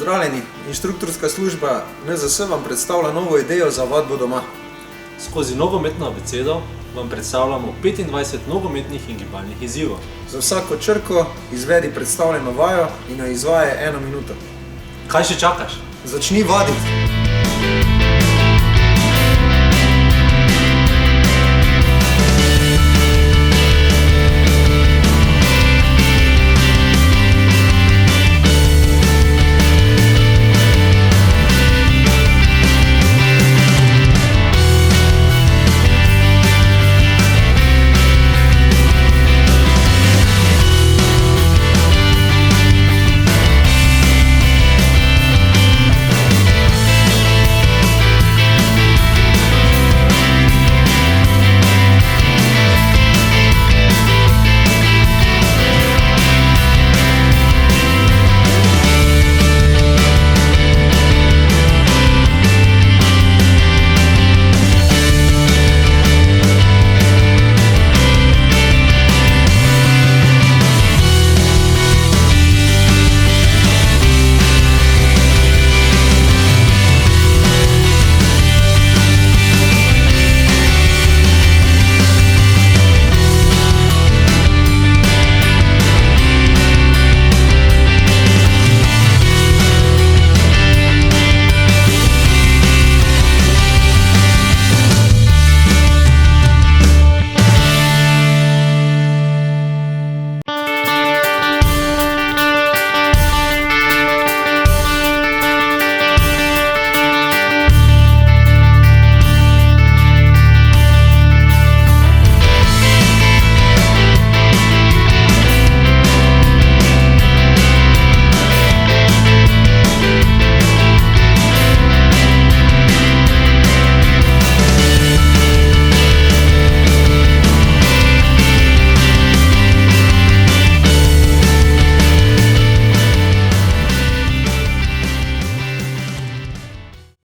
Pozdravljeni, inštruktorska služba NZS vam predstavlja novo idejo za vadbo doma. Skozi nogometno abecedo vam predstavljamo 25 nogometnih in gibalnih izzivov. Za vsako črko izvedi predstavljeno vajo in jo izvajaj 1 minuto. Kaj še čakaš? Začni vaditi!